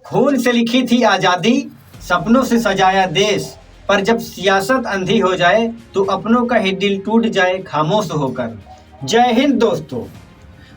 खून से लिखी थी आजादी, सपनों से सजाया देश, पर जब सियासत अंधी हो जाए तो अपनों का ही दिल टूट जाए खामोश होकर। जय हिंद दोस्तों।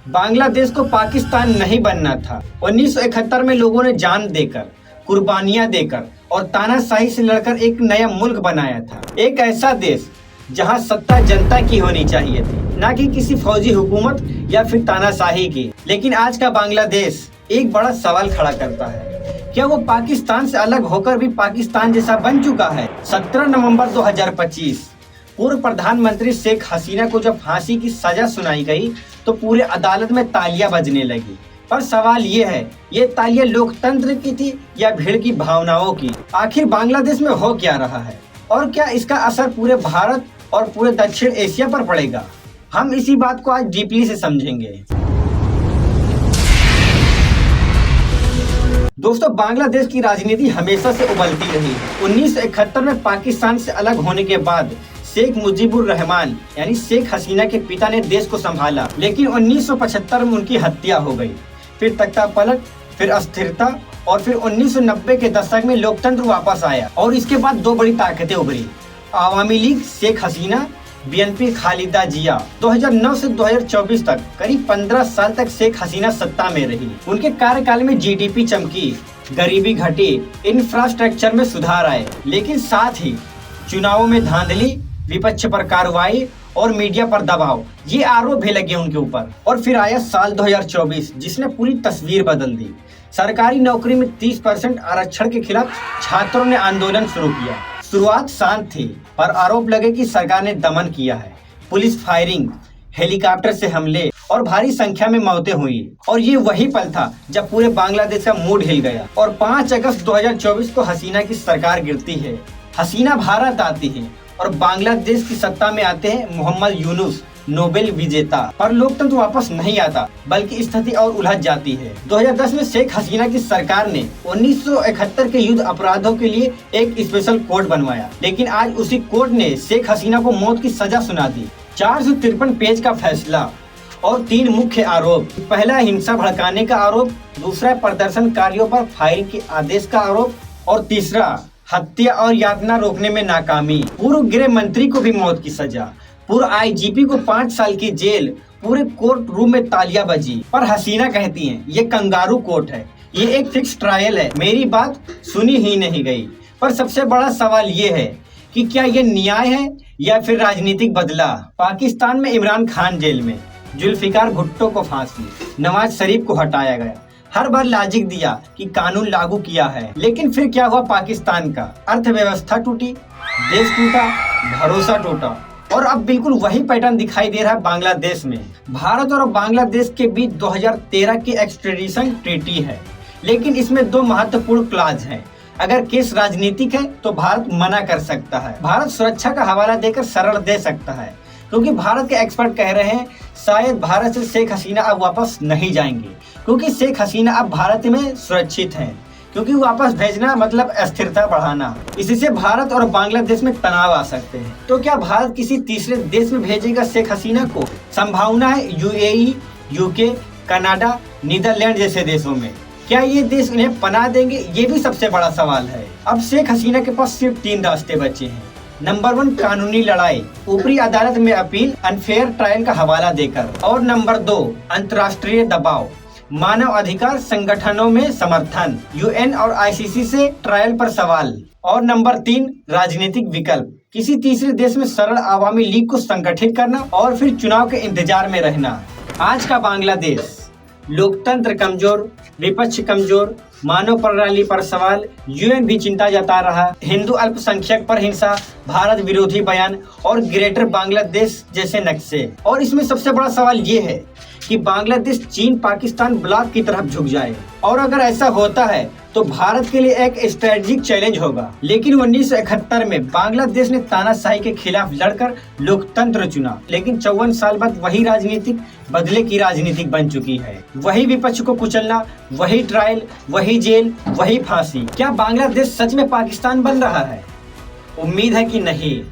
बांग्लादेश को पाकिस्तान नहीं बनना था। 1971 में लोगों ने जान देकर, कुर्बानियां देकर और तानाशाही से लड़कर एक नया मुल्क बनाया था। एक ऐसा देश जहां सत्ता जनता की होनी चाहिए थी, ना कि किसी फौजी हुकूमत या फिर तानाशाही की। लेकिन आज का बांग्लादेश एक बड़ा सवाल खड़ा करता है, क्या वो पाकिस्तान से अलग होकर भी पाकिस्तान जैसा बन चुका है? 17 नवंबर 2025 पूर्व प्रधानमंत्री शेख हसीना को जब फांसी की सजा सुनाई गई तो पूरे अदालत में तालियां बजने लगी। पर सवाल ये है, ये तालियां लोकतंत्र की थी या भीड़ की भावनाओं की? आखिर बांग्लादेश में हो क्या रहा है और क्या इसका असर पूरे भारत और पूरे दक्षिण एशिया पर पड़ेगा? हम इसी बात को आज डीपली से समझेंगे। दोस्तों, बांग्लादेश की राजनीति हमेशा से उबलती रही है। 1971 में पाकिस्तान से अलग होने के बाद शेख मुजीबुर रहमान यानी शेख हसीना के पिता ने देश को संभाला, लेकिन 1975 में उनकी हत्या हो गई। फिर तख्ता पलट, फिर अस्थिरता और फिर 1990 के दशक में लोकतंत्र वापस आया और इसके बाद दो बड़ी ताकतें उभरी, आवामी लीग शेख हसीना, बीएनपी खालिदा जिया। 2009 से 2024 तक करीब 15 साल तक शेख हसीना सत्ता में रही। उनके कार्यकाल में जीडीपी चमकी, गरीबी घटी, इंफ्रास्ट्रक्चर में सुधार आए, लेकिन साथ ही चुनावों में धांधली, विपक्ष पर कार्रवाई और मीडिया पर दबाव, ये आरोप भी लगे उनके ऊपर। और फिर आया साल 2024 जिसने पूरी तस्वीर बदल दी। सरकारी नौकरी में 30% आरक्षण के खिलाफ छात्रों ने आंदोलन शुरू किया। शुरुआत शांत थी, पर आरोप लगे कि सरकार ने दमन किया है। पुलिस फायरिंग, हेलीकॉप्टर से हमले और भारी संख्या में मौतें हुई। और ये वही पल था जब पूरे बांग्लादेश का मूड हिल गया। और 5 अगस्त 2024 को हसीना की सरकार गिरती है। हसीना भारत आती है और बांग्लादेश की सत्ता में आते हैं मोहम्मद यूनुस, नोबेल विजेता। पर लोकतंत्र वापस नहीं आता, बल्कि स्थिति और उलझ जाती है। 2010 में शेख हसीना की सरकार ने 1971 के युद्ध अपराधों के लिए एक स्पेशल कोर्ट बनवाया, लेकिन आज उसी कोर्ट ने शेख हसीना को मौत की सजा सुना दी। 453 पेज का फैसला और 3 मुख्य आरोप। पहला, हिंसा भड़काने का आरोप, दूसरा, प्रदर्शनकारियों पर फायरिंग के आदेश का आरोप और तीसरा, हत्या और यातना रोकने में नाकामी। पूर्व गृह मंत्री को भी मौत की सजा, पूर्व आईजीपी को 5 साल की जेल। पूरे कोर्ट रूम में तालियां बजी। पर हसीना कहती हैं, ये कंगारू कोर्ट है, ये एक फिक्स ट्रायल है, मेरी बात सुनी ही नहीं गई। पर सबसे बड़ा सवाल ये है कि क्या ये न्याय है या फिर राजनीतिक बदलाव? पाकिस्तान में इमरान खान जेल में, जुल्फिकार भुट्टो को फांसी, नवाज शरीफ को हटाया गया। हर बार लॉजिक दिया कि कानून लागू किया है, लेकिन फिर क्या हुआ? पाकिस्तान का अर्थव्यवस्था टूटी, देश टूटा, भरोसा टूटा। और अब बिल्कुल वही पैटर्न दिखाई दे रहा है बांग्लादेश में। भारत और बांग्लादेश के बीच 2013 की एक्सट्रेडिशन ट्रीटी है, लेकिन इसमें 2 महत्वपूर्ण क्लॉज हैं। अगर केस राजनीतिक है तो भारत मना कर सकता है। भारत सुरक्षा का हवाला देकर शरण दे सकता है, क्योंकि भारत के एक्सपर्ट कह रहे हैं शायद भारत से शेख हसीना अब वापस नहीं जाएंगे, क्योंकि शेख हसीना अब भारत में सुरक्षित हैं। क्योंकि वापस भेजना मतलब अस्थिरता बढ़ाना, इससे भारत और बांग्लादेश में तनाव आ सकते हैं। तो क्या भारत किसी तीसरे देश में भेजेगा शेख हसीना को? संभावना है यूएई, यूके, कनाडा, नीदरलैंड जैसे देशों में। क्या ये देश उन्हें पनाह देंगे? ये भी सबसे बड़ा सवाल है। अब शेख हसीना के पास सिर्फ 3 रास्ते बचे हैं। नंबर 1, कानूनी लड़ाई, ऊपरी अदालत में अपील, अनफेयर ट्रायल का हवाला देकर। और नंबर 2, अंतर्राष्ट्रीय दबाव, मानव अधिकार संगठनों में समर्थन, यूएन और आईसीसी से ट्रायल पर सवाल। और नंबर 3, राजनीतिक विकल्प, किसी तीसरे देश में सरल आवामी लीग को संगठित करना और फिर चुनाव के इंतजार में रहना। आज का बांग्लादेश, लोकतंत्र कमजोर, विपक्ष कमजोर, मानव प्रणाली पर सवाल, यूएन भी चिंता जता रहा, हिंदू अल्पसंख्यक पर हिंसा, भारत विरोधी बयान और ग्रेटर बांग्लादेश जैसे नक्शे। और इसमें सबसे बड़ा सवाल ये है कि बांग्लादेश चीन पाकिस्तान ब्लॉक की तरफ झुक जाए, और अगर ऐसा होता है तो भारत के लिए एक स्ट्रेटेजिक चैलेंज होगा। लेकिन 1971 में बांग्लादेश ने तानाशाही के खिलाफ लड़कर लोकतंत्र चुना, लेकिन 54 साल बाद वही राजनीतिक बदले की राजनीतिक बन चुकी है। वही विपक्ष को कुचलना, वही ट्रायल, वही जेल, वही फांसी। क्या बांग्लादेश सच में पाकिस्तान बन रहा है? उम्मीद है कि नहीं।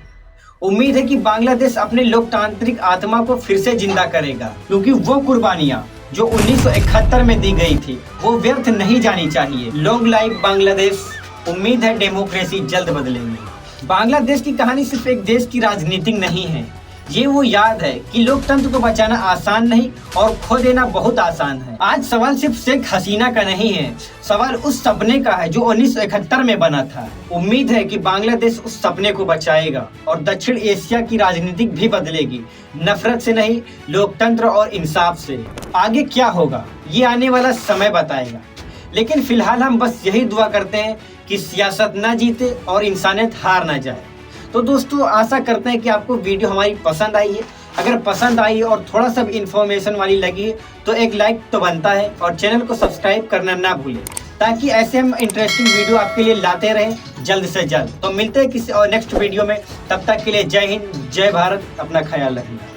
उम्मीद है कि बांग्लादेश अपने लोकतांत्रिक आत्मा को फिर से जिंदा करेगा, क्योंकि वो कुर्बानियां जो 1971 में दी गई थी वो व्यर्थ नहीं जानी चाहिए। Long life Bangladesh. उम्मीद है डेमोक्रेसी जल्द बदलेंगी। बांग्लादेश की कहानी सिर्फ एक देश की राजनीतिक नहीं है, ये वो याद है कि लोकतंत्र को बचाना आसान नहीं और खो देना बहुत आसान है। आज सवाल सिर्फ शेख हसीना का नहीं है, सवाल उस सपने का है जो 1971 में बना था। उम्मीद है कि बांग्लादेश उस सपने को बचाएगा और दक्षिण एशिया की राजनीति भी बदलेगी, नफरत से नहीं, लोकतंत्र और इंसाफ से। आगे क्या होगा ये आने वाला समय बताएगा, लेकिन फिलहाल हम बस यही दुआ करते हैं कि सियासत ना जीते और इंसानियत हार ना जाए। तो दोस्तों, आशा करते हैं कि आपको वीडियो हमारी पसंद आई है। अगर पसंद आई और थोड़ा सा भी इन्फॉर्मेशन वाली लगी है तो एक लाइक तो बनता है और चैनल को सब्सक्राइब करना ना भूलें, ताकि ऐसे हम इंटरेस्टिंग वीडियो आपके लिए लाते रहें जल्द से जल्द। तो मिलते हैं किसी और नेक्स्ट वीडियो में, तब तक के लिए जय हिंद, जय भारत, अपना ख्याल रखना।